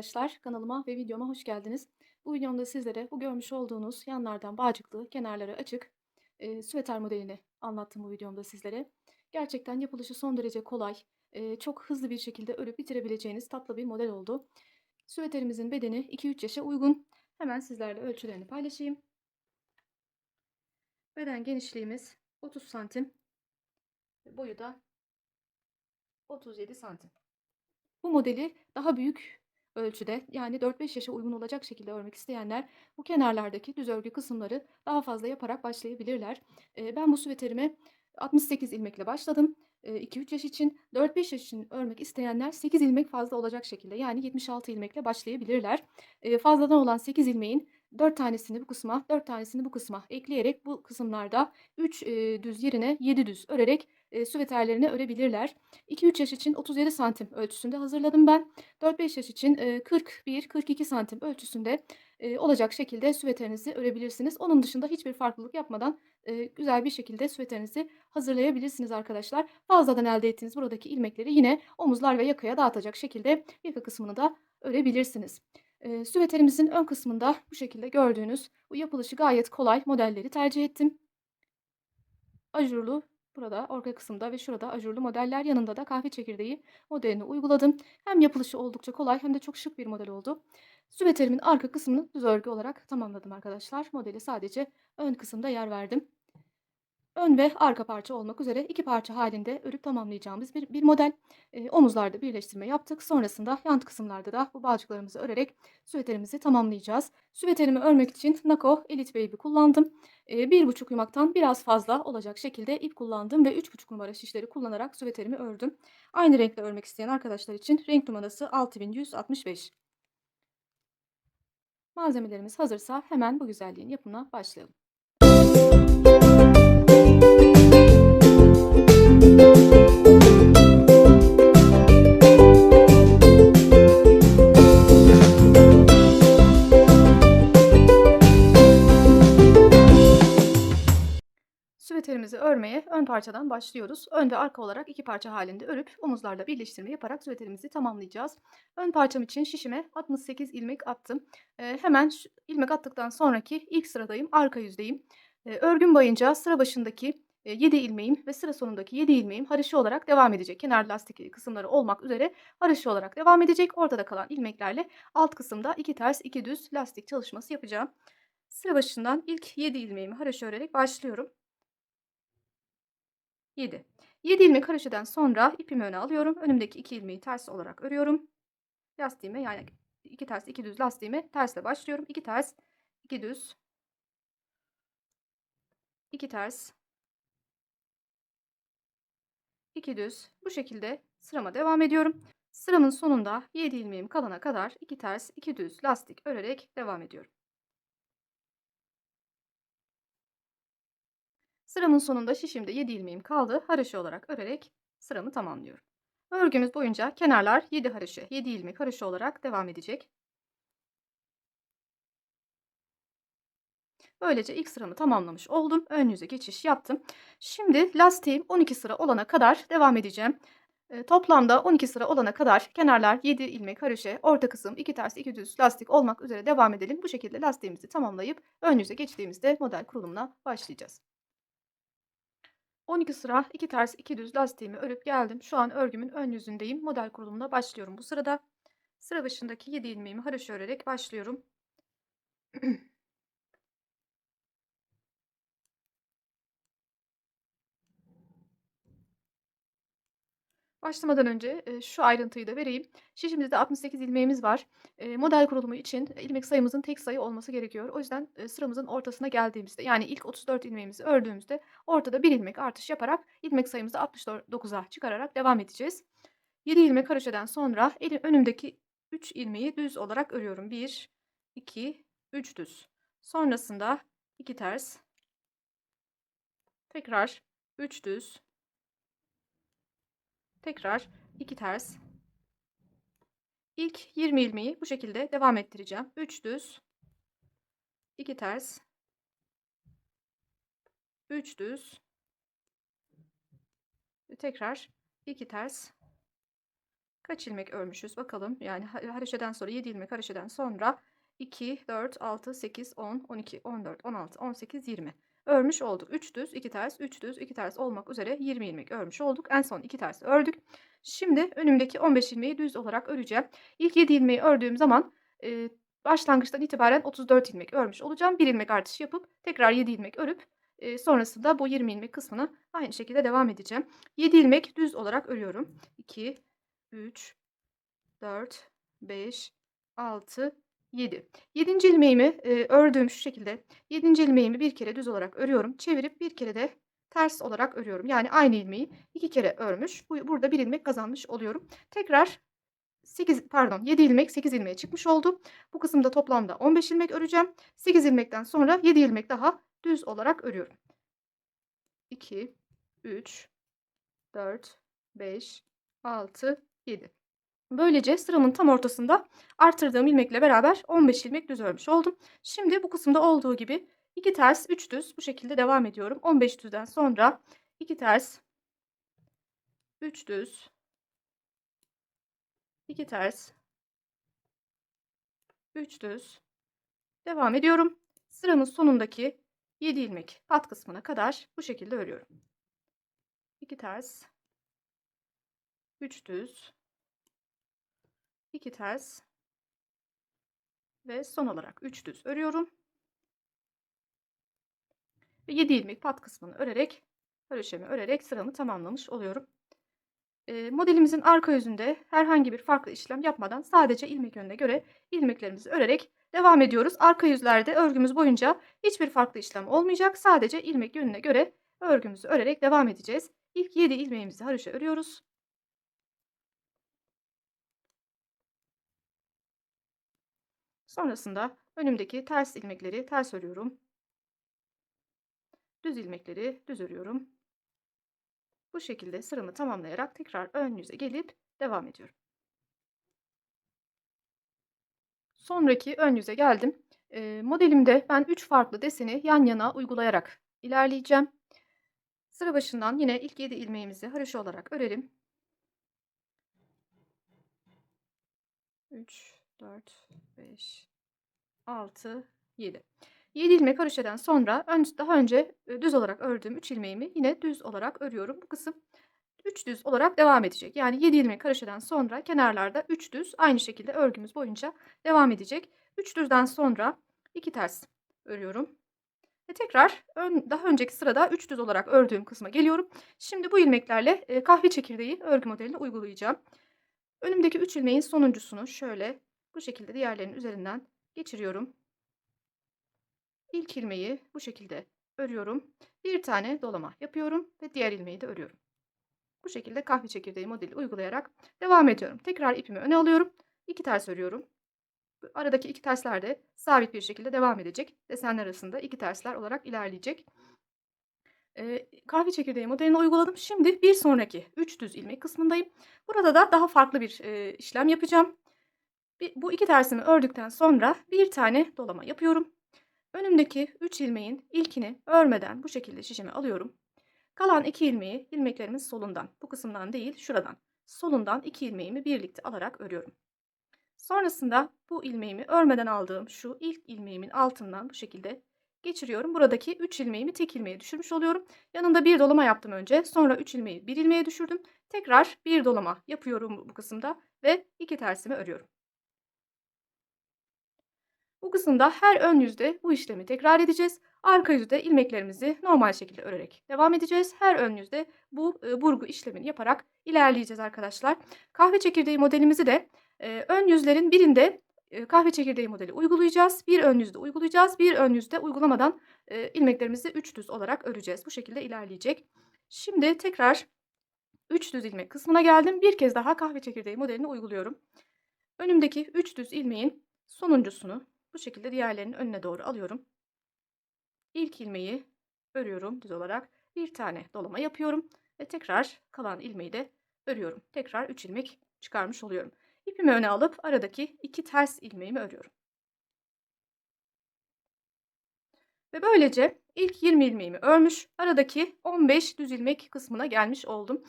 arkadaşlar, kanalıma ve videoma hoş geldiniz. Bu videomda sizlere bu görmüş olduğunuz yanlardan bağcıklı, kenarları açık süveter modelini anlattım bu videomda sizlere. Gerçekten yapılışı son derece kolay, çok hızlı bir şekilde örüp bitirebileceğiniz tatlı bir model oldu. Süveterimizin bedeni 2-3 yaşa uygun. Hemen sizlerle ölçülerini paylaşayım. Beden genişliğimiz 30 santim, boyu da 37 santim. Bu modeli daha büyük ölçüde, yani 4-5 yaşa uygun olacak şekilde örmek isteyenler bu kenarlardaki düz örgü kısımları daha fazla yaparak başlayabilirler. Ben bu süveterime 68 ilmekle başladım. 2-3 yaş için, 4-5 yaş için örmek isteyenler 8 ilmek fazla olacak şekilde, yani 76 ilmekle başlayabilirler. Fazladan olan 8 ilmeğin 4 tanesini bu kısma, 4 tanesini bu kısma ekleyerek bu kısımlarda 3 düz yerine 7 düz örerek süveterlerini örebilirler. 2-3 yaş için 37 santim ölçüsünde hazırladım ben. 4-5 yaş için 41-42 santim ölçüsünde olacak şekilde süveterinizi örebilirsiniz. Onun dışında hiçbir farklılık yapmadan güzel bir şekilde süveterinizi hazırlayabilirsiniz arkadaşlar. Fazladan elde ettiğiniz buradaki ilmekleri yine omuzlar ve yakaya dağıtacak şekilde yaka kısmını da örebilirsiniz. Süveterimizin ön kısmında bu şekilde gördüğünüz bu yapılışı gayet kolay modelleri tercih ettim. Ajurlu burada orta kısımda ve şurada ajurlu modeller, yanında da kahve çekirdeği modelini uyguladım. Hem yapılışı oldukça kolay hem de çok şık bir model oldu. Süveterimin arka kısmını düz örgü olarak tamamladım arkadaşlar. Modeli sadece ön kısımda yer verdim. Ön ve arka parça olmak üzere 2 parça halinde örüp tamamlayacağımız bir model. Omuzlarda birleştirme yaptık. Sonrasında yan kısımlarda da bu balçıklarımızı örerek süveterimizi tamamlayacağız. Süveterimi örmek için Nako Elite Baby kullandım. 1,5 yumaktan biraz fazla olacak şekilde ip kullandım ve 3,5 numara şişleri kullanarak süveterimi ördüm. Aynı renkle örmek isteyen arkadaşlar için renk numarası 6165. Malzemelerimiz hazırsa hemen bu güzelliğin yapımına başlayalım. Süveterimizi örmeye ön parçadan başlıyoruz. Ön ve arka olarak 2 parça halinde örüp omuzlarla birleştirme yaparak süveterimizi tamamlayacağız. Ön parçam için şişime 68 ilmek attım. Hemen ilmek attıktan sonraki ilk sıradayım, arka yüzdeyim. Örgüm boyunca sıra başındaki 7 ilmeğim ve sıra sonundaki 7 ilmeğim haroşa olarak devam edecek. Kenar lastik kısımları olmak üzere haroşa olarak devam edecek. Ortada kalan ilmeklerle alt kısımda 2 ters 2 düz lastik çalışması yapacağım. Sıra başından ilk 7 ilmeğimi haroşa örerek başlıyorum. 7. 7 ilmek haroşadan sonra ipimi öne alıyorum. Önümdeki 2 ilmeği ters olarak örüyorum. Lastiğime, yani 2 ters 2 düz lastiğime tersle başlıyorum. 2 ters 2 düz 2 ters 2 düz, bu şekilde sırama devam ediyorum. Sıramın sonunda 7 ilmeğim kalana kadar 2 ters 2 düz lastik örerek devam ediyorum. Sıramın sonunda şişimde 7 ilmeğim kaldı. Haroşa olarak örerek sıramı tamamlıyorum. Örgümüz boyunca kenarlar 7 haroşa, 7 ilmek haroşa olarak devam edecek. Böylece ilk sıramı tamamlamış oldum. Ön yüze geçiş yaptım. Şimdi lastiğim 12 sıra olana kadar devam edeceğim. Toplamda 12 sıra olana kadar kenarlar 7 ilmek haroşa, orta kısım 2 ters 2 düz lastik olmak üzere devam edelim. Bu şekilde lastiğimizi tamamlayıp ön yüze geçtiğimizde model kurulumuna başlayacağız. 12 sıra 2 ters 2 düz lastiğimi örüp geldim. Şu an örgümün ön yüzündeyim. Model kurulumuna başlıyorum bu sırada. Sıra başındaki 7 ilmeğimi haroşa örerek başlıyorum. Başlamadan önce şu ayrıntıyı da vereyim. Şişimizde 68 ilmeğimiz var. Model kurulumu için ilmek sayımızın tek sayı olması gerekiyor. O yüzden sıramızın ortasına geldiğimizde, yani ilk 34 ilmeğimizi ördüğümüzde ortada 1 ilmek artış yaparak ilmek sayımızı 69'a çıkararak devam edeceğiz. 7 ilmek haroşadan sonra önümdeki 3 ilmeği düz olarak örüyorum. 1, 2, 3 düz. Sonrasında 2 ters, tekrar 3 düz, tekrar 2 ters. İlk 20 ilmeği bu şekilde devam ettireceğim. 3 düz, 2 ters, 3 düz, tekrar 2 ters, Kaç ilmek örmüşüz bakalım. Yani haroşadan sonra 7 ilmek haroşadan sonra 2, 4, 6, 8, 10, 12, 14, 16, 18, 20 örmüş olduk. 3 düz, 2 ters, 3 düz, 2 ters olmak üzere 20 ilmek örmüş olduk. En son 2 ters ördük. Şimdi önümdeki 15 ilmeği düz olarak öreceğim. İlk 7 ilmeği ördüğüm zaman başlangıçtan itibaren 34 ilmek örmüş olacağım. 1 ilmek artış yapıp tekrar 7 ilmek örüp sonrasında bu 20 ilmek kısmını aynı şekilde devam edeceğim. 7 ilmek düz olarak örüyorum. 2, 3, 4, 5, 6, 7. 7. ilmeğimi ördüğüm şu şekilde 7. ilmeğimi bir kere düz olarak örüyorum. Çevirip bir kere de ters olarak örüyorum. Yani aynı ilmeği 2 kere örmüş. Burada 1 ilmek kazanmış oluyorum. Tekrar 7 ilmek 8 ilmeğe çıkmış oldu. Bu kısımda toplamda 15 ilmek öreceğim. 8 ilmekten sonra 7 ilmek daha düz olarak örüyorum. 2, 3, 4, 5, 6, 7. Böylece sıramın tam ortasında artırdığım ilmekle beraber 15 ilmek düz örmüş oldum. Şimdi bu kısımda olduğu gibi 2 ters 3 düz bu şekilde devam ediyorum. 15 düzden sonra 2 ters 3 düz 2 ters 3 düz devam ediyorum. Sıramın sonundaki 7 ilmek alt kısmına kadar bu şekilde örüyorum. 2 ters 3 düz 2 ters ve son olarak 3 düz örüyorum. Ve 7 ilmek pat kısmını örerek, haroşamı örerek sıramı tamamlamış oluyorum. Modelimizin arka yüzünde herhangi bir farklı işlem yapmadan sadece ilmek yönüne göre ilmeklerimizi örerek devam ediyoruz. Arka yüzlerde örgümüz boyunca hiçbir farklı işlem olmayacak. Sadece ilmek yönüne göre örgümüzü örerek devam edeceğiz. İlk 7 ilmeğimizi haroşa örüyoruz. Sonrasında önümdeki ters ilmekleri ters örüyorum. Düz ilmekleri düz örüyorum. Bu şekilde sıramı tamamlayarak tekrar ön yüze gelip devam ediyorum. Sonraki ön yüze geldim. Modelimde ben 3 farklı deseni yan yana uygulayarak ilerleyeceğim. Sıra başından yine ilk 7 ilmeğimizi haroşa olarak örelim. 3, 4, 5, 6, 7. 7 ilmek haroşadan sonra daha önce düz olarak ördüğüm 3 ilmeğimi yine düz olarak örüyorum. Bu kısım 3 düz olarak devam edecek. Yani 7 ilmek haroşadan sonra kenarlarda 3 düz aynı şekilde örgümüz boyunca devam edecek. 3 düzden sonra 2 ters örüyorum. Ve tekrar daha önceki sırada 3 düz olarak ördüğüm kısma geliyorum. Şimdi bu ilmeklerle kahve çekirdeği örgü modelini uygulayacağım. Önümdeki 3 ilmeğin sonuncusunu şöyle bu şekilde diğerlerinin üzerinden geçiriyorum. İlk ilmeği bu şekilde örüyorum. Bir tane dolama yapıyorum ve diğer ilmeği de örüyorum. Bu şekilde kahve çekirdeği modeli uygulayarak devam ediyorum. Tekrar ipimi öne alıyorum. 2 ters örüyorum. Aradaki 2 tersler de sabit bir şekilde devam edecek. Desenler arasında 2 tersler olarak ilerleyecek. Kahve çekirdeği modelini uyguladım. Şimdi bir sonraki 3 düz ilmek kısmındayım. Burada da daha farklı bir işlem yapacağım. Bu 2 tersimi ördükten sonra bir tane dolama yapıyorum. Önümdeki 3 ilmeğin ilkini örmeden bu şekilde şişime alıyorum. Kalan 2 ilmeği ilmeklerimin solundan, bu kısımdan değil şuradan, solundan 2 ilmeğimi birlikte alarak örüyorum. Sonrasında bu ilmeğimi örmeden aldığım şu ilk ilmeğimin altından bu şekilde geçiriyorum. Buradaki 3 ilmeğimi tek ilmeğe düşürmüş oluyorum. Yanında bir dolama yaptım önce. Sonra 3 ilmeği bir ilmeğe düşürdüm. Tekrar bir dolama yapıyorum bu kısımda ve 2 tersimi örüyorum. Bu kısımda her ön yüzde bu işlemi tekrar edeceğiz. Arka yüzde ilmeklerimizi normal şekilde örerek devam edeceğiz. Her ön yüzde bu burgu işlemini yaparak ilerleyeceğiz arkadaşlar. Kahve çekirdeği modelimizi de ön yüzlerin birinde kahve çekirdeği modeli uygulayacağız. Bir ön yüzde uygulayacağız. Bir ön yüzde uygulamadan ilmeklerimizi 3 düz olarak öreceğiz. Bu şekilde ilerleyecek. Şimdi tekrar 3 düz ilmek kısmına geldim. Bir kez daha kahve çekirdeği modelini uyguluyorum. Önümdeki 3 düz ilmeğin sonuncusunu bu şekilde diğerlerinin önüne doğru alıyorum. İlk ilmeği örüyorum düz olarak. Bir tane dolama yapıyorum ve tekrar kalan ilmeği de örüyorum. Tekrar 3 ilmek çıkarmış oluyorum. İpimi öne alıp aradaki 2 ters ilmeğimi örüyorum. Ve böylece İlk 20 ilmeğimi örmüş, aradaki 15 düz ilmek kısmına gelmiş oldum.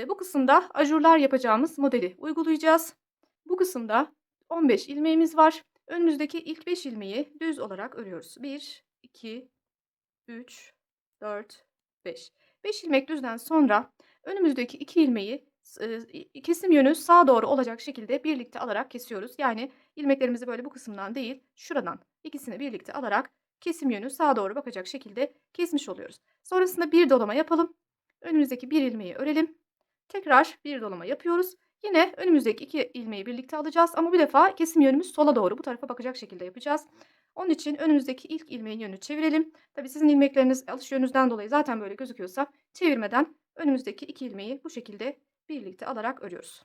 Bu kısımda ajurlar yapacağımız modeli uygulayacağız. Bu kısımda 15 ilmeğimiz var. Önümüzdeki ilk 5 ilmeği düz olarak örüyoruz. 1, 2, 3, 4, 5. 5 ilmek düzden sonra önümüzdeki 2 ilmeği kesim yönü sağa doğru olacak şekilde birlikte alarak kesiyoruz. Yani ilmeklerimizi böyle bu kısımdan değil, şuradan ikisini birlikte alarak kesim yönü sağa doğru bakacak şekilde kesmiş oluyoruz. Sonrasında bir dolama yapalım. Önümüzdeki bir ilmeği örelim. Tekrar bir dolama yapıyoruz. Yine önümüzdeki 2 ilmeği birlikte alacağız ama bu defa kesim yönümüz sola doğru bu tarafa bakacak şekilde yapacağız. Onun için önümüzdeki ilk ilmeğin yönünü çevirelim. Tabii sizin ilmekleriniz alış yönünüzden dolayı zaten böyle gözüküyorsa çevirmeden önümüzdeki 2 ilmeği bu şekilde birlikte alarak örüyoruz.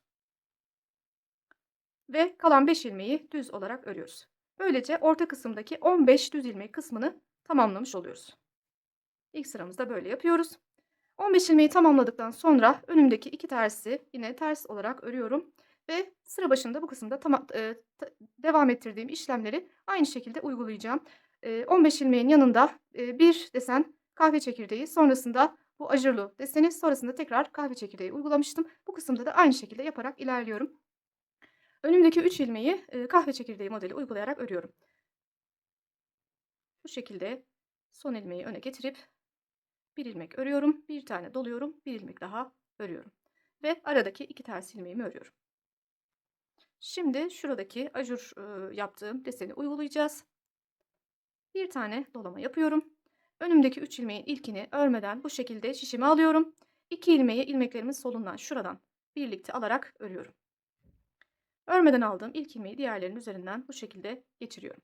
Ve kalan 5 ilmeği düz olarak örüyoruz. Böylece orta kısımdaki 15 düz ilmek kısmını tamamlamış oluyoruz. İlk sıramızda böyle yapıyoruz. 15 ilmeği tamamladıktan sonra önümdeki 2 tersi yine ters olarak örüyorum ve sıra başında bu kısımda devam ettirdiğim işlemleri aynı şekilde uygulayacağım. 15 ilmeğin yanında bir desen kahve çekirdeği, sonrasında bu ajurlu deseni, sonrasında tekrar kahve çekirdeği uygulamıştım. Bu kısımda da aynı şekilde yaparak ilerliyorum. Önümdeki 3 ilmeği kahve çekirdeği modeli uygulayarak örüyorum. Bu şekilde son ilmeği öne getirip bir ilmek örüyorum, bir tane doluyorum, bir ilmek daha örüyorum ve aradaki 2 ters ilmeğimi örüyorum. Şimdi şuradaki ajur yaptığım deseni uygulayacağız. Bir tane dolama yapıyorum. Önümdeki 3 ilmeğin ilkini örmeden bu şekilde şişime alıyorum. 2 ilmeği ilmeklerimin solundan şuradan birlikte alarak örüyorum. Örmeden aldığım ilk ilmeği diğerlerinin üzerinden bu şekilde geçiriyorum.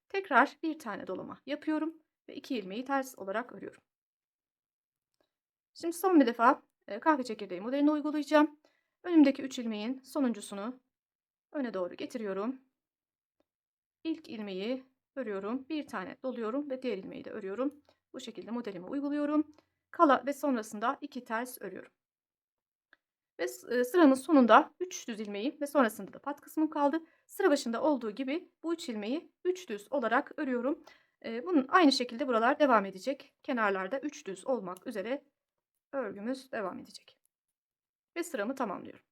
Tekrar bir tane dolama yapıyorum ve 2 ilmeği ters olarak örüyorum. Şimdi son bir defa kahve çekirdeği modelini uygulayacağım. Önümdeki 3 ilmeğin sonuncusunu öne doğru getiriyorum. İlk ilmeği örüyorum. Bir tane doluyorum ve diğer ilmeği de örüyorum. Bu şekilde modelimi uyguluyorum. Ve sonrasında 2 ters örüyorum. Ve sıranın sonunda 3 düz ilmeği ve sonrasında da pat kısmım kaldı. Sıra başında olduğu gibi bu 3 ilmeği 3 düz olarak örüyorum. Bunun aynı şekilde buralar devam edecek. Kenarlarda 3 düz olmak üzere örgümüz devam edecek. Ve sıramı tamamlıyorum.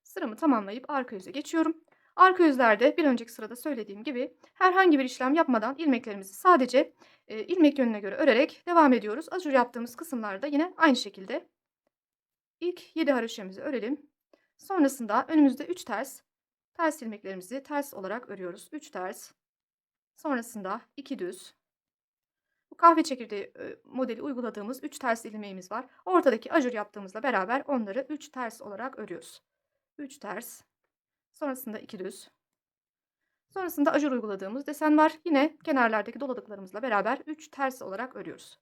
Sıramı tamamlayıp arka yüze geçiyorum. Arka yüzlerde bir önceki sırada söylediğim gibi herhangi bir işlem yapmadan ilmeklerimizi sadece ilmek yönüne göre örerek devam ediyoruz. Ajur yaptığımız kısımlarda yine aynı şekilde ilk 7 haroşemizi örelim. Sonrasında önümüzde 3 ters ilmeklerimizi ters olarak örüyoruz. 3 ters. Sonrasında 2 düz. Bu kahve çekirdeği modeli uyguladığımız 3 ters ilmeğimiz var. Ortadaki ajur yaptığımızla beraber onları 3 ters olarak örüyoruz. 3 ters. Sonrasında 2 düz. Sonrasında ajur uyguladığımız desen var. Yine kenarlardaki doladıklarımızla beraber 3 ters olarak örüyoruz.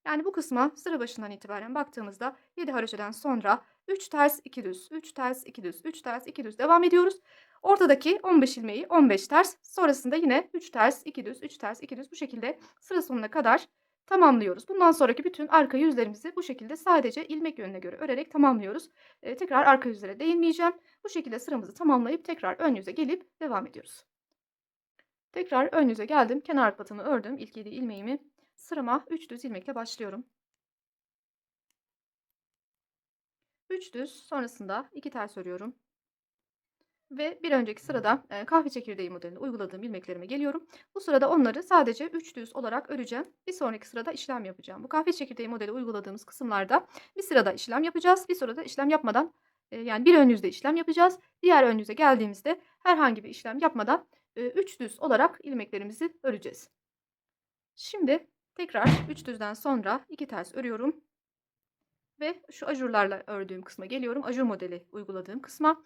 Yani bu kısma sıra başından itibaren baktığımızda 7 haroşadan sonra 3 ters 2 düz, 3 ters 2 düz, 3 ters 2 düz devam ediyoruz. Ortadaki 15 ilmeği 15 ters, sonrasında yine 3 ters 2 düz, 3 ters 2 düz bu şekilde sıra sonuna kadar tamamlıyoruz. Bundan sonraki bütün arka yüzlerimizi bu şekilde sadece ilmek yönüne göre örerek tamamlıyoruz. Tekrar arka yüzlere değinmeyeceğim. Bu şekilde sıramızı tamamlayıp tekrar ön yüze gelip devam ediyoruz. Tekrar ön yüze geldim. Kenar patımı ördüm. İlk 7 ilmeğimi sırama 3 düz ilmekle başlıyorum. 3 düz, sonrasında 2 ters örüyorum. Ve bir önceki sırada kahve çekirdeği modelini uyguladığım ilmeklerime geliyorum. Bu sırada onları sadece 3 düz olarak öreceğim. Bir sonraki sırada işlem yapacağım. Bu kahve çekirdeği modeli uyguladığımız kısımlarda bir sırada işlem yapacağız. Bir sırada işlem yapmadan yani bir ön yüzde işlem yapacağız. Diğer ön yüze geldiğimizde herhangi bir işlem yapmadan 3 düz olarak ilmeklerimizi öreceğiz. Şimdi tekrar 3 düzden sonra 2 ters örüyorum. Ve şu ajurlarla ördüğüm kısma geliyorum. Ajur modeli uyguladığım kısma.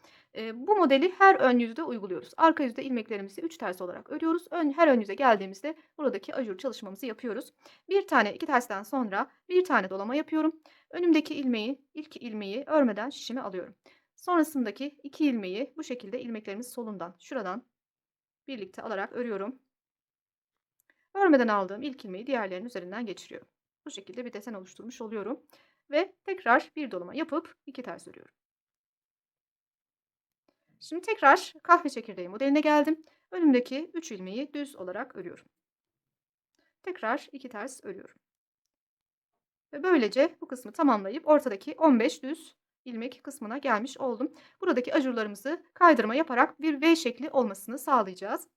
Bu modeli her ön yüzde uyguluyoruz. Arka yüzde ilmeklerimizi 3 ters olarak örüyoruz. Her ön yüze geldiğimizde buradaki ajur çalışmamızı yapıyoruz. Bir tane 2 tersten sonra bir tane dolama yapıyorum. Önümdeki ilk ilmeği örmeden şişime alıyorum. Sonrasındaki 2 ilmeği bu şekilde ilmeklerimiz solundan şuradan birlikte alarak örüyorum. Örmeden aldığım ilk ilmeği diğerlerinin üzerinden geçiriyorum. Bu şekilde bir desen oluşturmuş oluyorum. Ve tekrar bir dolama yapıp 2 ters örüyorum. Şimdi tekrar kahve çekirdeği modeline geldim. Önümdeki 3 ilmeği düz olarak örüyorum. Tekrar 2 ters örüyorum. Ve böylece bu kısmı tamamlayıp ortadaki 15 düz ilmek kısmına gelmiş oldum. Buradaki ajurlarımızı kaydırma yaparak bir V şekli olmasını sağlayacağız.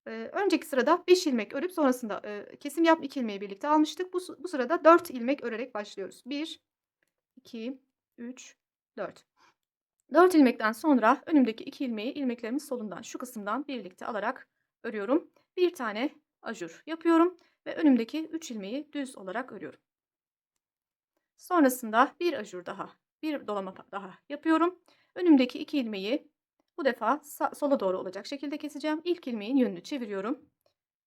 Önceki sırada 5 ilmek örüp sonrasında, kesim 2 ilmeği birlikte almıştık. Bu sırada 4 ilmek örerek başlıyoruz. 1, 2, 3, 4. 4 ilmekten sonra önümdeki 2 ilmeği ilmeklerimin solundan, şu kısımdan birlikte alarak örüyorum. Bir tane ajur yapıyorum ve önümdeki 3 ilmeği düz olarak örüyorum. Sonrasında bir ajur daha, bir dolama daha yapıyorum. Önümdeki 2 ilmeği bu defa sola doğru olacak şekilde keseceğim. İlk ilmeğin yönünü çeviriyorum.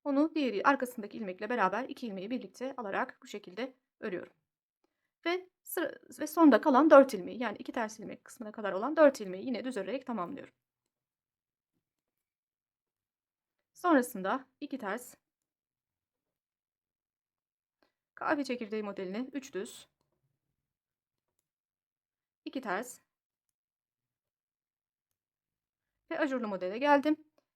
Onu diğeri arkasındaki ilmekle beraber 2 ilmeği birlikte alarak bu şekilde örüyorum. Ve sonda kalan 4 ilmeği, yani 2 ters ilmek kısmına kadar olan 4 ilmeği yine düz örerek tamamlıyorum. Sonrasında 2 ters, kahve çekirdeği modelini 3 düz, 2 ters ve ajurlu modele geldim.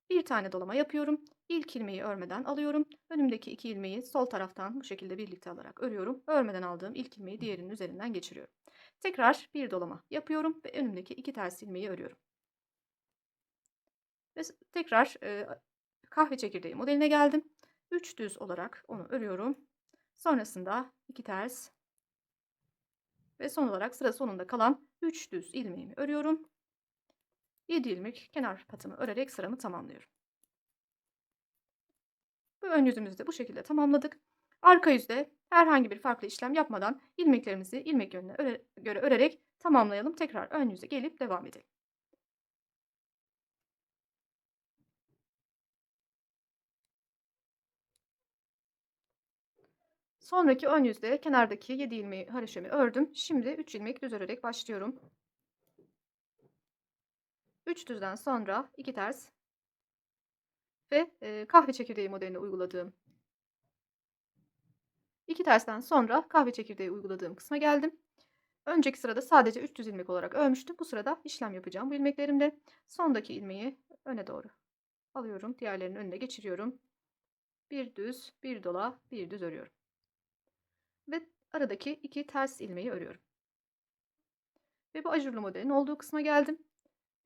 Bir tane dolama yapıyorum. İlk ilmeği örmeden alıyorum. Önümdeki 2 ilmeği sol taraftan bu şekilde birlikte alarak örüyorum. Örmeden aldığım ilk ilmeği diğerinin üzerinden geçiriyorum. Tekrar bir dolama yapıyorum ve önümdeki 2 ters ilmeği örüyorum. Ve tekrar kahve çekirdeği modeline geldim. 3 düz olarak onu örüyorum. Sonrasında 2 ters ve son olarak sıra sonunda kalan 3 düz ilmeğimi örüyorum. 7 ilmek kenar patımı örerek sıramı tamamlıyorum. Bu ön yüzümüzü de bu şekilde tamamladık. Arka yüzde herhangi bir farklı işlem yapmadan ilmeklerimizi ilmek yönüne göre örerek tamamlayalım. Tekrar ön yüze gelip devam edelim. Sonraki ön yüzde kenardaki 7 ilmeği haroşemi ördüm. Şimdi 3 ilmek düz örerek başlıyorum. 3 düzden sonra 2 ters ve kahve çekirdeği modelini uyguladığım 2 tersten sonra kahve çekirdeği uyguladığım kısma geldim. Önceki sırada sadece 3 düz ilmek olarak örmüştüm. Bu sırada işlem yapacağım bu ilmeklerimde. Sondaki ilmeği öne doğru alıyorum. Diğerlerinin önüne geçiriyorum. Bir düz, bir dola, bir düz örüyorum. Ve aradaki 2 ters ilmeği örüyorum. Ve bu ajurlu modelin olduğu kısma geldim.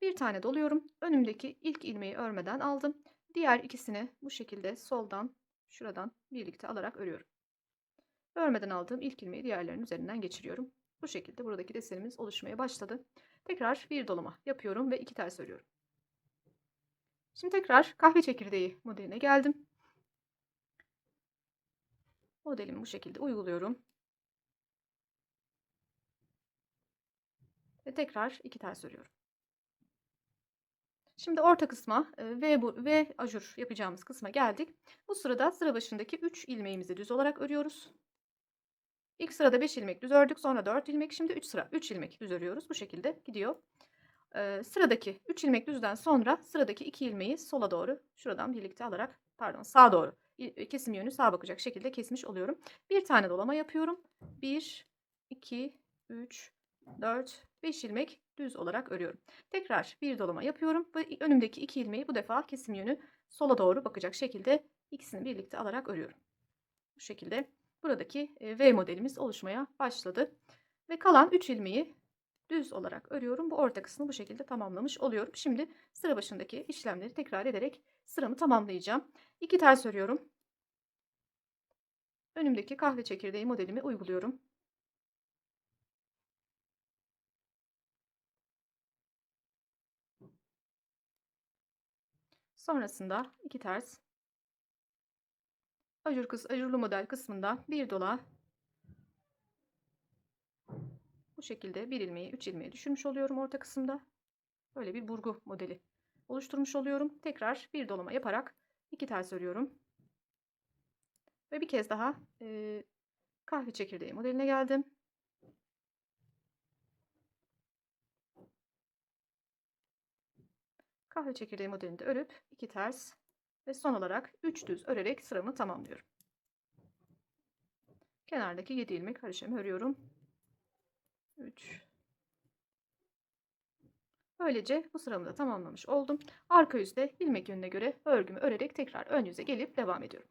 Bir tane doluyorum. Önümdeki ilk ilmeği örmeden aldım. Diğer ikisini bu şekilde soldan, şuradan birlikte alarak örüyorum. Örmeden aldığım ilk ilmeği diğerlerinin üzerinden geçiriyorum. Bu şekilde buradaki desenimiz oluşmaya başladı. Tekrar bir dolama yapıyorum ve 2 ters örüyorum. Şimdi tekrar kahve çekirdeği modeline geldim. Modelimi bu şekilde uyguluyorum. Ve tekrar 2 ters örüyorum. Şimdi orta kısma V ajur yapacağımız kısma geldik. Bu sırada sıra başındaki 3 ilmeğimizi düz olarak örüyoruz. İlk sırada 5 ilmek düz ördük, sonra 4 ilmek, şimdi 3 ilmek düz örüyoruz. Bu şekilde gidiyor. Sıradaki 3 ilmek düzden sonra sıradaki 2 ilmeği sola doğru şuradan birlikte alarak, pardon, sağa doğru, kesim yönü sağa bakacak şekilde kesmiş oluyorum. Bir tane dolama yapıyorum. 1, 2, 3, 4, 5 ilmek düz olarak örüyorum. Tekrar bir dolama yapıyorum ve önümdeki 2 ilmeği bu defa kesim yönü sola doğru bakacak şekilde ikisini birlikte alarak örüyorum. Bu şekilde buradaki V modelimiz oluşmaya başladı. Ve kalan 3 ilmeği düz olarak örüyorum. Bu orta kısmı bu şekilde tamamlamış oluyorum. Şimdi sıra başındaki işlemleri tekrar ederek sıramı tamamlayacağım. 2 ters örüyorum. Önümdeki kahve çekirdeği modelimi uyguluyorum. Sonrasında 2 ters. Ajurlu model kısmında bir dola. Bu şekilde bir ilmeği 3 ilmeği düşürmüş oluyorum orta kısımda. Böyle bir burgu modeli oluşturmuş oluyorum. Tekrar bir dolama yaparak 2 ters örüyorum. Ve bir kez daha kahve çekirdeği modeline geldim. Kahve çekirdeği modelini de örüp 2 ters ve son olarak 3 düz örerek sıramı tamamlıyorum. Kenardaki 7 ilmek haroşamı örüyorum. 3. Böylece bu sıramı da tamamlamış oldum. Arka yüzde ilmek yönüne göre örgümü örerek tekrar ön yüze gelip devam ediyorum.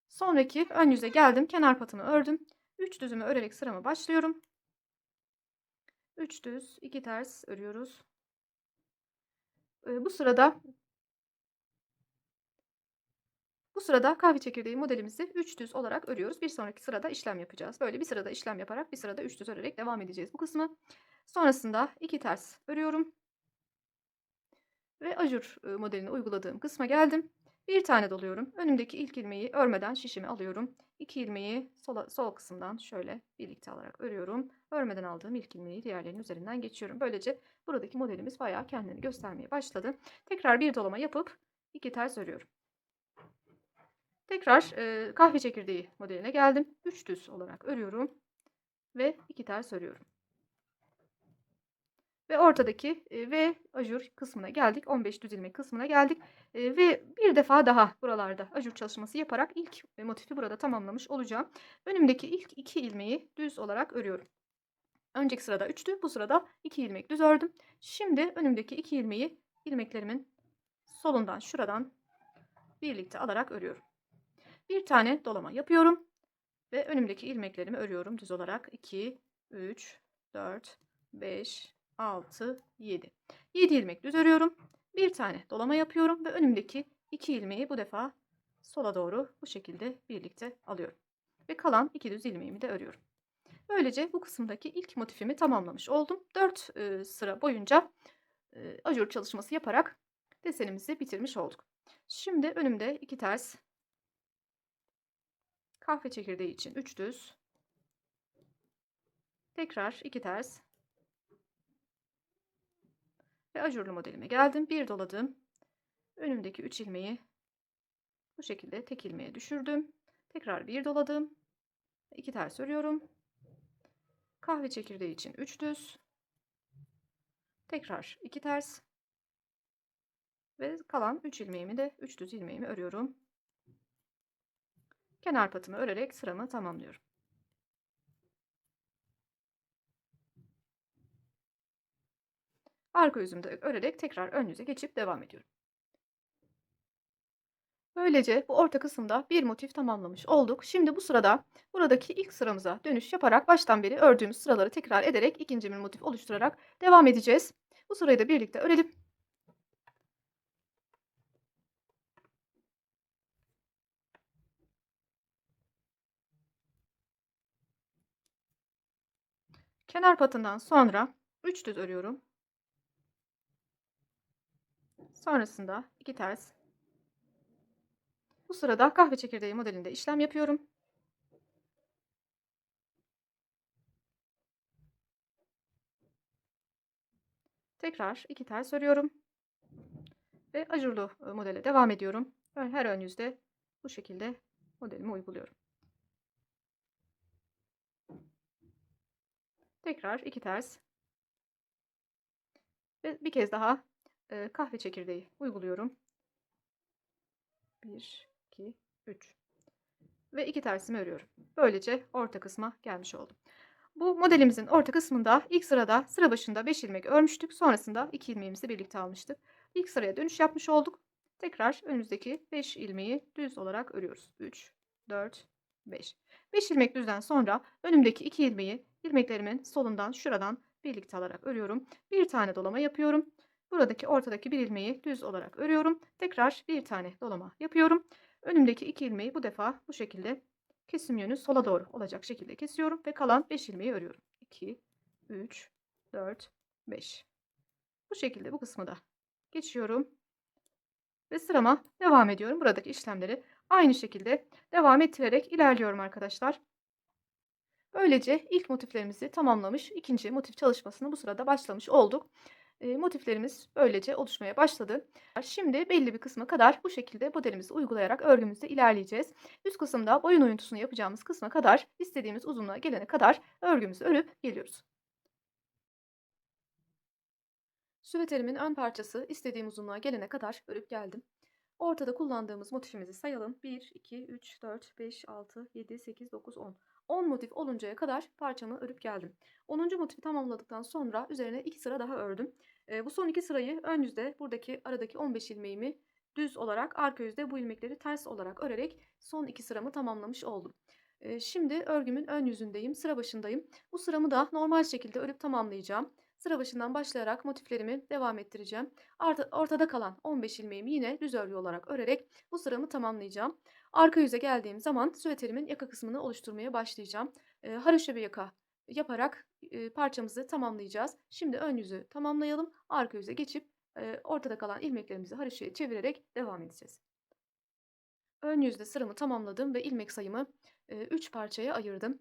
Sonraki ön yüze geldim. Kenar patımı ördüm. 3 düzümü örerek sırama başlıyorum. 3 düz, 2 ters örüyoruz. Bu sırada kahve çekirdeği modelimizi 3 düz olarak örüyoruz. Bir sonraki sırada işlem yapacağız. Böyle bir sırada işlem yaparak bir sırada 3 düz örerek devam edeceğiz bu kısmı. Sonrasında 2 ters örüyorum ve ajur modelini uyguladığım kısma geldim. Bir tane doluyorum. Önümdeki ilk ilmeği örmeden şişimi alıyorum. 2 ilmeği sol kısımdan şöyle birlikte alarak örüyorum. Örmeden aldığım ilk ilmeği diğerlerinin üzerinden geçiyorum. Böylece buradaki modelimiz bayağı kendini göstermeye başladı. Tekrar bir dolama yapıp 2 ters örüyorum. Tekrar kahve çekirdeği modeline geldim. 3 düz olarak örüyorum ve 2 ters örüyorum. Ve ortadaki ve ajur kısmına geldik. 15 düz ilmek kısmına geldik. Ve bir defa daha buralarda ajur çalışması yaparak ilk motifi burada tamamlamış olacağım. Önümdeki ilk 2 ilmeği düz olarak örüyorum. Önceki sırada 3'tü. Bu sırada 2 ilmek düz ördüm. Şimdi önümdeki 2 ilmeği ilmeklerimin solundan şuradan birlikte alarak örüyorum. Bir tane dolama yapıyorum ve önümdeki ilmeklerimi örüyorum düz olarak. 2, 3, 4, 5, 6, 7. 7 ilmek düz örüyorum. Bir tane dolama yapıyorum ve önümdeki 2 ilmeği bu defa sola doğru bu şekilde birlikte alıyorum. Ve kalan 2 düz ilmeğimi de örüyorum. Böylece bu kısımdaki ilk motifimi tamamlamış oldum. 4 sıra boyunca ajur çalışması yaparak desenimizi bitirmiş olduk. Şimdi önümde 2 ters, kahve çekirdeği için 3 düz, tekrar 2 ters ve ajurlu modelime geldim. Bir doladım. Önümdeki 3 ilmeği bu şekilde tek ilmeğe düşürdüm. Tekrar bir doladım. 2 ters örüyorum. Kahve çekirdeği için 3 düz. Tekrar 2 ters ve kalan 3 ilmeğimi de 3 düz ilmeğimi örüyorum. Kenar patımı örerek sıramı tamamlıyorum. Arka yüzümde örerek tekrar ön yüze geçip devam ediyorum. Böylece bu orta kısımda bir motif tamamlamış olduk. Şimdi bu sırada buradaki ilk sıramıza dönüş yaparak baştan beri ördüğümüz sıraları tekrar ederek ikinci bir motif oluşturarak devam edeceğiz. Bu sırayı da birlikte örelim. Kenar patından sonra 3 düz örüyorum. Sonrasında 2 ters. Bu sırada kahve çekirdeği modelinde işlem yapıyorum. Tekrar 2 ters örüyorum. Ve ajurlu modele devam ediyorum. Her ön yüzde bu şekilde modelimi uyguluyorum. Tekrar 2 ters. Ve bir kez daha kahve çekirdeği uyguluyorum. 1, 2, 3 ve 2 tersimi örüyorum. Böylece orta kısma gelmiş oldum. Bu modelimizin orta kısmında ilk sırada sıra başında 5 ilmek örmüştük. Sonrasında 2 ilmeğimizi birlikte almıştık. İlk sıraya dönüş yapmış olduk. Tekrar önümüzdeki 5 ilmeği düz olarak örüyoruz. 3, 4, 5. 5 ilmek düzden sonra önümdeki 2 ilmeği ilmeklerimin solundan şuradan birlikte alarak örüyorum. Bir tane dolama yapıyorum. Buradaki ortadaki bir ilmeği düz olarak örüyorum. Tekrar bir tane dolama yapıyorum. Önümdeki 2 ilmeği bu defa bu şekilde kesim yönü sola doğru olacak şekilde kesiyorum ve kalan 5 ilmeği örüyorum. 2, 3, 4, 5. Bu şekilde bu kısmı da geçiyorum ve sırama devam ediyorum. Buradaki işlemleri aynı şekilde devam ettirerek ilerliyorum arkadaşlar. Böylece ilk motiflerimizi tamamlamış, ikinci motif çalışmasını bu sırada başlamış olduk. Motiflerimiz böylece oluşmaya başladı. Şimdi belli bir kısma kadar bu şekilde modelimizi uygulayarak örgümüzde ilerleyeceğiz. Üst kısımda boyun oyuntusunu yapacağımız kısma kadar istediğimiz uzunluğa gelene kadar örgümüzü örüp geliyoruz. Süveterimin ön parçası istediğim uzunluğa gelene kadar örüp geldim. Ortada kullandığımız motifimizi sayalım. 1, 2, 3, 4, 5, 6, 7, 8, 9, 10. 10 motif oluncaya kadar parçamı örüp geldim. 10. motifi tamamladıktan sonra üzerine 2 sıra daha ördüm. Bu son 2 sırayı ön yüzde buradaki aradaki 15 ilmeğimi düz olarak, arka yüzde bu ilmekleri ters olarak örerek son 2 sıramı tamamlamış oldum. Şimdi örgümün ön yüzündeyim, sıra başındayım. Bu sıramı da normal şekilde örüp tamamlayacağım. Sıra başından başlayarak motiflerimi devam ettireceğim. Ortada kalan 15 ilmeğimi yine düz örgü olarak örerek bu sıramı tamamlayacağım. Arka yüze geldiğim zaman süveterimin yaka kısmını oluşturmaya başlayacağım. Haroşa bir yaka yaparak parçamızı tamamlayacağız. Şimdi ön yüzü tamamlayalım. Arka yüze geçip ortada kalan ilmeklerimizi haroşaya çevirerek devam edeceğiz. Ön yüzde sıramı tamamladım ve ilmek sayımı 3 parçaya ayırdım.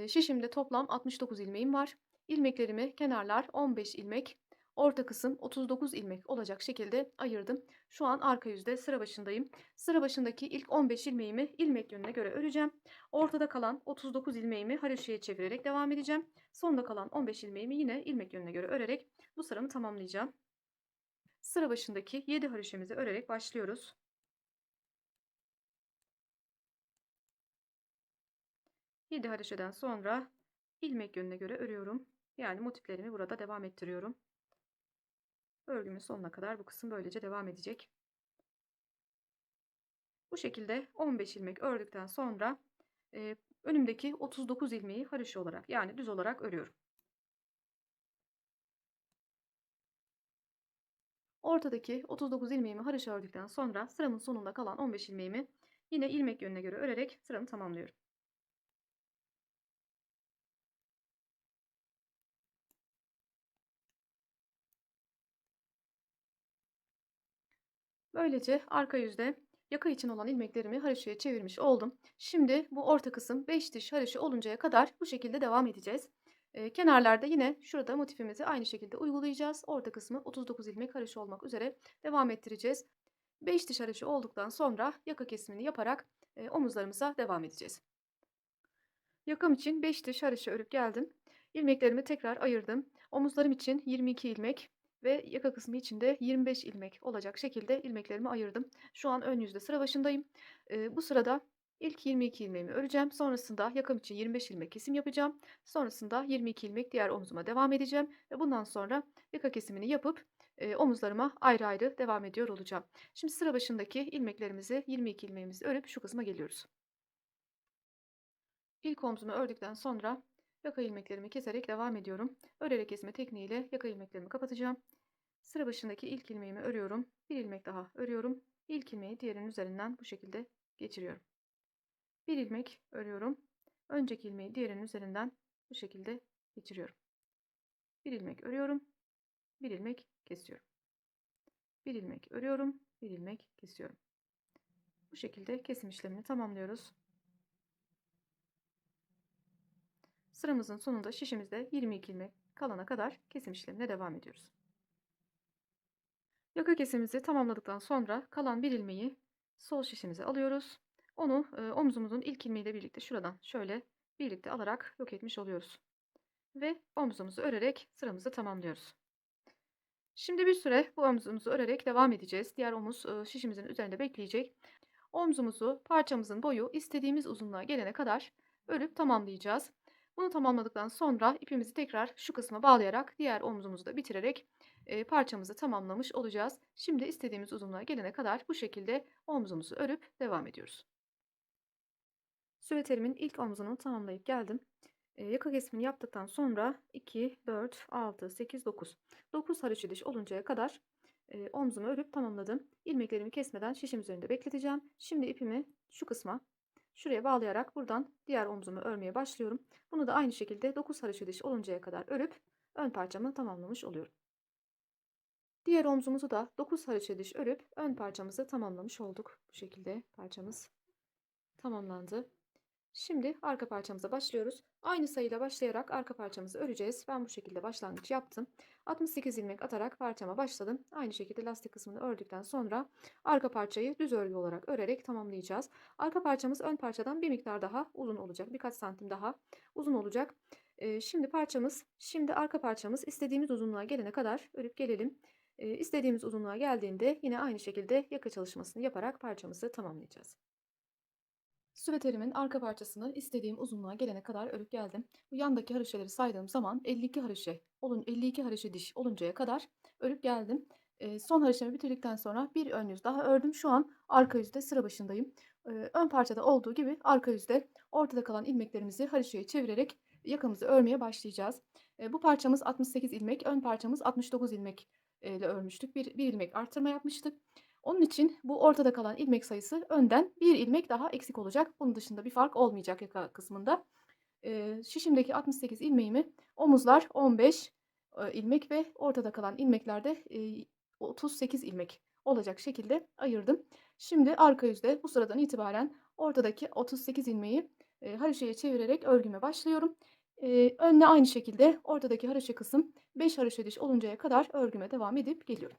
Şişimde toplam 69 ilmeğim var. İlmeklerimi kenarlar 15 ilmek, orta kısım 39 ilmek olacak şekilde ayırdım. Şu an arka yüzde sıra başındayım. Sıra başındaki ilk 15 ilmeğimi ilmek yönüne göre öreceğim. Ortada kalan 39 ilmeğimi haroşaya çevirerek devam edeceğim. Sonda kalan 15 ilmeğimi yine ilmek yönüne göre örerek bu sıramı tamamlayacağım. Sıra başındaki 7 haroşamızı örerek başlıyoruz. 7 haroşadan sonra ilmek yönüne göre örüyorum. Yani motiflerimi burada devam ettiriyorum. Örgümün sonuna kadar bu kısım böylece devam edecek. Bu şekilde 15 ilmek ördükten sonra önümdeki 39 ilmeği haroşa olarak, yani düz olarak örüyorum. Ortadaki 39 ilmeğimi haroşa ördükten sonra sıramın sonunda kalan 15 ilmeğimi yine ilmek yönüne göre örerek sıramı tamamlıyorum. Böylece arka yüzde yaka için olan ilmeklerimi haroşaya çevirmiş oldum. Şimdi bu orta kısım 5 diş haroşa oluncaya kadar bu şekilde devam edeceğiz. Kenarlarda yine şurada motifimizi aynı şekilde uygulayacağız. Orta kısmı 39 ilmek haroşa olmak üzere devam ettireceğiz. 5 diş haroşa olduktan sonra yaka kesimini yaparak omuzlarımıza devam edeceğiz. Yakam için 5 diş haroşa örüp geldim. İlmeklerimi tekrar ayırdım. Omuzlarım için 22 ilmek ve yaka kısmı için de 25 ilmek olacak şekilde ilmeklerimi ayırdım. Şu an ön yüzde sıra başındayım. Bu sırada ilk 22 ilmeğimi öreceğim. Sonrasında yakam için 25 ilmek kesim yapacağım. Sonrasında 22 ilmek diğer omzuma devam edeceğim. Ve bundan sonra yaka kesimini yapıp omuzlarıma ayrı ayrı devam ediyor olacağım. Şimdi sıra başındaki ilmeklerimizi, 22 ilmeğimizi örüp şu kısma geliyoruz. İlk omzumu ördükten sonra yaka ilmeklerimi keserek devam ediyorum. Örerek kesme tekniğiyle yaka ilmeklerimi kapatacağım. Sıra başındaki ilk ilmeğimi örüyorum. Bir ilmek daha örüyorum. İlk ilmeği diğerinin üzerinden bu şekilde geçiriyorum. Bir ilmek örüyorum. Önceki ilmeği diğerinin üzerinden bu şekilde geçiriyorum. Bir ilmek örüyorum. Bir ilmek kesiyorum. Bir ilmek örüyorum. Bir ilmek kesiyorum. Bu şekilde kesim işlemini tamamlıyoruz. Sıramızın sonunda şişimizde 22 ilmek kalana kadar kesim işlemine devam ediyoruz. Yaka kesimimizi tamamladıktan sonra kalan bir ilmeği sol şişimize alıyoruz. Onu omzumuzun ilk ilmeğiyle birlikte şuradan şöyle birlikte alarak yok etmiş oluyoruz. Ve omzumuzu örerek sıramızı tamamlıyoruz. Şimdi bir süre bu omzumuzu örerek devam edeceğiz. Diğer omuz şişimizin üzerinde bekleyecek. Omzumuzu parçamızın boyu istediğimiz uzunluğa gelene kadar örüp tamamlayacağız. Bunu tamamladıktan sonra ipimizi tekrar şu kısma bağlayarak diğer omzumuzu da bitirerek parçamızı tamamlamış olacağız. Şimdi istediğimiz uzunluğa gelene kadar bu şekilde omzumuzu örüp devam ediyoruz. Süveterimin ilk omzunu tamamlayıp geldim. Yaka kesimini yaptıktan sonra 2, 4, 6, 8, 9. 9 haroşa diş oluncaya kadar omzumu örüp tamamladım. İlmeklerimi kesmeden şişim üzerinde bekleteceğim. Şimdi ipimi şu kısma, şuraya bağlayarak buradan diğer omzumu örmeye başlıyorum. Bunu da aynı şekilde 9 haroşa diş oluncaya kadar örüp ön parçamı tamamlamış oluyorum. Diğer omzumuzu da 9 haroşa diş örüp ön parçamızı tamamlamış olduk. Bu şekilde parçamız tamamlandı. Şimdi arka parçamıza başlıyoruz. Aynı sayıyla başlayarak arka parçamızı öreceğiz. Ben bu şekilde başlangıç yaptım. 68 ilmek atarak parçama başladım. Aynı şekilde lastik kısmını ördükten sonra arka parçayı düz örgü olarak örerek tamamlayacağız. Arka parçamız ön parçadan bir miktar daha uzun olacak. Birkaç santim daha uzun olacak. Şimdi arka parçamız istediğimiz uzunluğa gelene kadar örüp gelelim. İstediğimiz uzunluğa geldiğinde yine aynı şekilde yaka çalışmasını yaparak parçamızı tamamlayacağız. Süveterimin arka parçasını istediğim uzunluğa gelene kadar örüp geldim. Bu yandaki haroşeleri saydığım zaman 52 haroşe, 52 haroşe diş oluncaya kadar örüp geldim. Son haroşemi bitirdikten sonra bir ön yüz daha ördüm. Şu an arka yüzde sıra başındayım. Ön parçada olduğu gibi arka yüzde ortada kalan ilmeklerimizi haroşeye çevirerek yakamızı örmeye başlayacağız. Bu parçamız 68 ilmek, ön parçamız 69 ilmek ile örmüştük. Bir ilmek arttırma yapmıştık. Onun için bu ortada kalan ilmek sayısı önden bir ilmek daha eksik olacak. Bunun dışında bir fark olmayacak yaka kısmında. Şişimdeki 68 ilmeğimi omuzlar 15 ilmek ve ortada kalan ilmeklerde 38 ilmek olacak şekilde ayırdım. Şimdi arka yüzde bu sıradan itibaren ortadaki 38 ilmeği haroşaya çevirerek örgüme başlıyorum. Önüne aynı şekilde ortadaki haroşa kısım 5 haroşa diş oluncaya kadar örgüme devam edip geliyorum.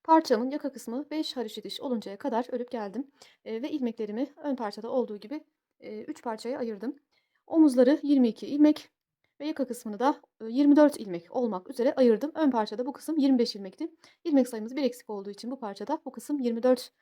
Parçamın yaka kısmı 5 haroşa diş oluncaya kadar örüp geldim. Ve ilmeklerimi ön parçada olduğu gibi 3 parçaya ayırdım. Omuzları 22 ilmek ve yaka kısmını da 24 ilmek olmak üzere ayırdım. Ön parçada bu kısım 25 ilmekti. İlmek sayımız bir eksik olduğu için bu parçada bu kısım 24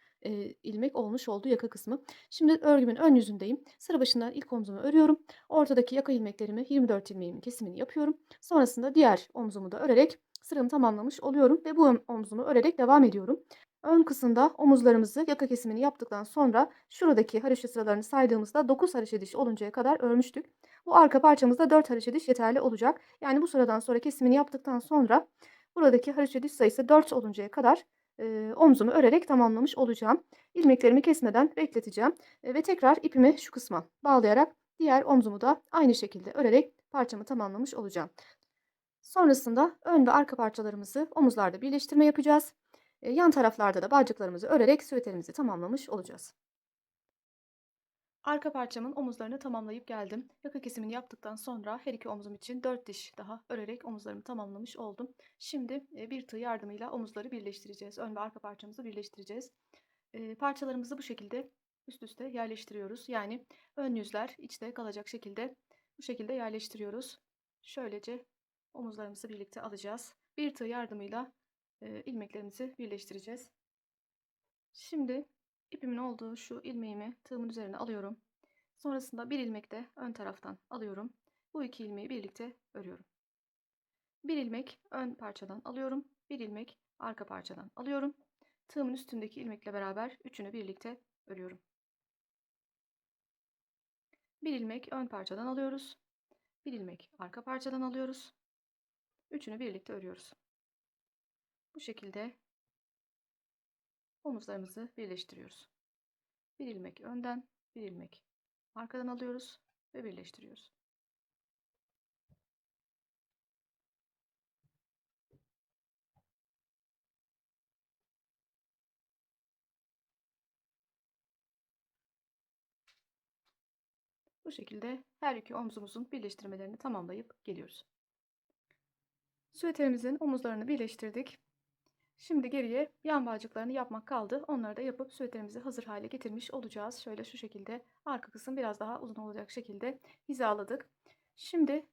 ilmek olmuş oldu yaka kısmı. Şimdi örgümün ön yüzündeyim. Sıra başından ilk omzumu örüyorum. Ortadaki yaka ilmeklerimi 24 ilmeğimin kesimini yapıyorum. Sonrasında diğer omzumu da örerek sıramı tamamlamış oluyorum ve bu omzumu örerek devam ediyorum. Ön kısımda omuzlarımızı yaka kesimini yaptıktan sonra şuradaki haroşa sıralarını saydığımızda 9 haroşa diş oluncaya kadar örmüştük. Bu arka parçamızda 4 haroşa diş yeterli olacak. Yani bu sıradan sonra kesimini yaptıktan sonra buradaki haroşa diş sayısı 4 oluncaya kadar omzumu örerek tamamlamış olacağım. İlmeklerimi kesmeden bekleteceğim ve tekrar ipimi şu kısma bağlayarak diğer omzumu da aynı şekilde örerek parçamı tamamlamış olacağım. Sonrasında ön ve arka parçalarımızı omuzlarda birleştirme yapacağız. Yan taraflarda da bağcıklarımızı örerek süveterimizi tamamlamış olacağız. Arka parçamın omuzlarını tamamlayıp geldim. Yaka kesimini yaptıktan sonra her iki omzum için 4 diş daha örerek omuzlarımı tamamlamış oldum. Şimdi bir tığ yardımıyla omuzları birleştireceğiz. Ön ve arka parçamızı birleştireceğiz. Parçalarımızı bu şekilde üst üste yerleştiriyoruz. Yani ön yüzler içte kalacak şekilde bu şekilde yerleştiriyoruz. Şöylece omuzlarımızı birlikte alacağız. Bir tığ yardımıyla ilmeklerimizi birleştireceğiz. Şimdi ipimin olduğu şu ilmeğimi tığımın üzerine alıyorum. Sonrasında bir ilmek de ön taraftan alıyorum. Bu iki ilmeği birlikte örüyorum. Bir ilmek ön parçadan alıyorum. Bir ilmek arka parçadan alıyorum. Tığımın üstündeki ilmekle beraber üçünü birlikte örüyorum. Bir ilmek ön parçadan alıyoruz. Bir ilmek arka parçadan alıyoruz. Üçünü birlikte örüyoruz. Bu şekilde omuzlarımızı birleştiriyoruz. Bir ilmek önden, bir ilmek arkadan alıyoruz ve birleştiriyoruz. Bu şekilde her iki omzumuzun birleştirmelerini tamamlayıp geliyoruz. Süveterimizin omuzlarını birleştirdik. Şimdi geriye yan bağcıklarını yapmak kaldı. Onları da yapıp süveterimizi hazır hale getirmiş olacağız. Şöyle şu şekilde arka kısım biraz daha uzun olacak şekilde hizaladık. Şimdi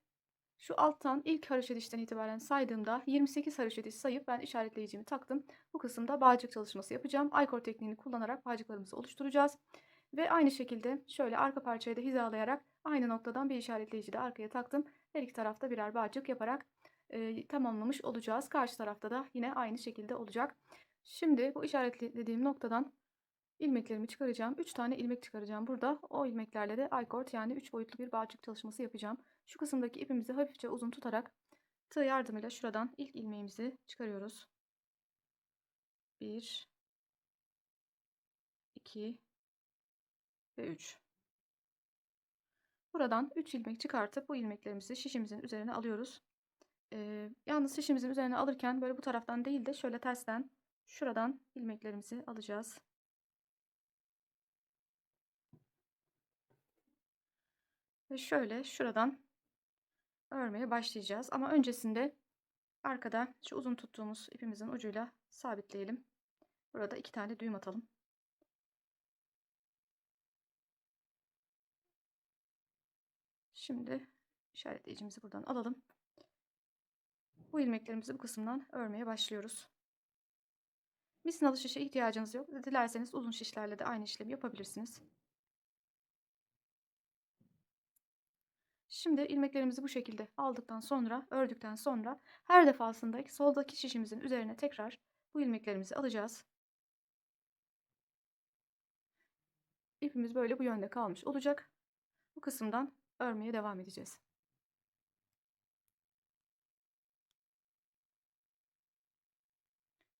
şu alttan ilk haroşa dişten itibaren saydığımda 28 haroşa diş sayıp ben işaretleyicimi taktım. Bu kısımda bağcık çalışması yapacağım. Aykor tekniğini kullanarak bağcıklarımızı oluşturacağız. Ve aynı şekilde şöyle arka parçayı da hizalayarak aynı noktadan bir işaretleyici de arkaya taktım. Her iki tarafta birer bağcık yaparak tamamlamış olacağız. Karşı tarafta da yine aynı şekilde olacak. Şimdi bu işaretlediğim noktadan ilmeklerimi çıkaracağım. 3 tane ilmek çıkaracağım burada. O ilmeklerle de I-cord yani 3 boyutlu bir bağcık çalışması yapacağım. Şu kısımdaki ipimizi hafifçe uzun tutarak tığ yardımıyla şuradan ilk ilmeğimizi çıkarıyoruz. 1, 2 ve 3. Buradan 3 ilmek çıkartıp bu ilmeklerimizi şişimizin üzerine alıyoruz. Yalnız şişimizin üzerine alırken böyle bu taraftan değil de şöyle tersten şuradan ilmeklerimizi alacağız. Ve şöyle şuradan örmeye başlayacağız. Ama öncesinde arkada şu uzun tuttuğumuz ipimizin ucuyla sabitleyelim. Burada 2 tane düğüm atalım. Şimdi işaretleyicimizi buradan alalım. Bu ilmeklerimizi bu kısımdan örmeye başlıyoruz. Misinalı şişe ihtiyacınız yok. Dilerseniz uzun şişlerle de aynı işlemi yapabilirsiniz. Şimdi ilmeklerimizi bu şekilde aldıktan sonra, ördükten sonra her defasında soldaki şişimizin üzerine tekrar bu ilmeklerimizi alacağız. İpimiz böyle bu yönde kalmış olacak. Bu kısımdan örmeye devam edeceğiz.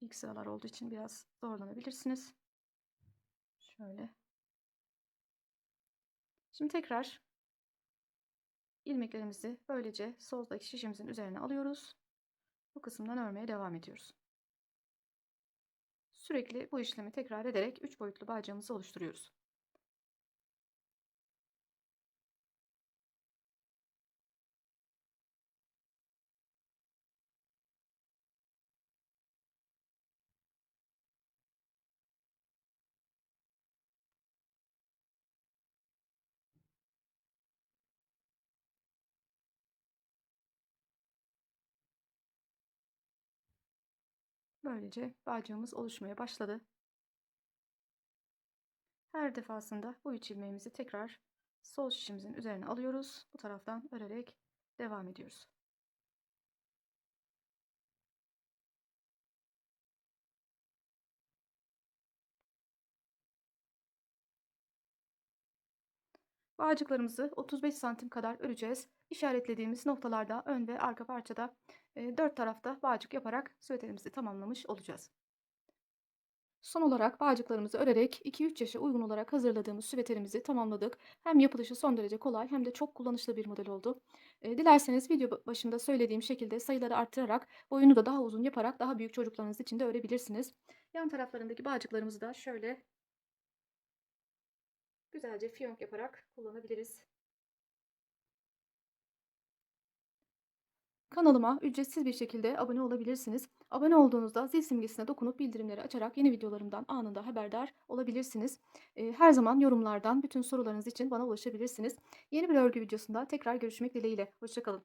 İlk sıralar olduğu için biraz zorlanabilirsiniz. Şöyle. Şimdi tekrar ilmeklerimizi böylece soldaki şişimizin üzerine alıyoruz. Bu kısımdan örmeye devam ediyoruz. Sürekli bu işlemi tekrar ederek 3 boyutlu bağcığımızı oluşturuyoruz. Böylece bağcığımız oluşmaya başladı. Her defasında bu 3 ilmeğimizi tekrar sol şişimizin üzerine alıyoruz. Bu taraftan örerek devam ediyoruz. Bağcıklarımızı 35 santim kadar öreceğiz. İşaretlediğimiz noktalarda ön ve arka parçada 4 tarafta bağcık yaparak süveterimizi tamamlamış olacağız. Son olarak bağcıklarımızı örerek 2-3 yaşa uygun olarak hazırladığımız süveterimizi tamamladık. Hem yapılışı son derece kolay hem de çok kullanışlı bir model oldu. Dilerseniz video başında söylediğim şekilde sayıları arttırarak boyunu da daha uzun yaparak daha büyük çocuklarınız için de örebilirsiniz. Yan taraflarındaki bağcıklarımızı da şöyle güzelce fiyonk yaparak kullanabiliriz. Kanalıma ücretsiz bir şekilde abone olabilirsiniz. Abone olduğunuzda zil simgesine dokunup bildirimleri açarak yeni videolarımdan anında haberdar olabilirsiniz. Her zaman yorumlardan bütün sorularınız için bana ulaşabilirsiniz. Yeni bir örgü videosunda tekrar görüşmek dileğiyle. Hoşça kalın.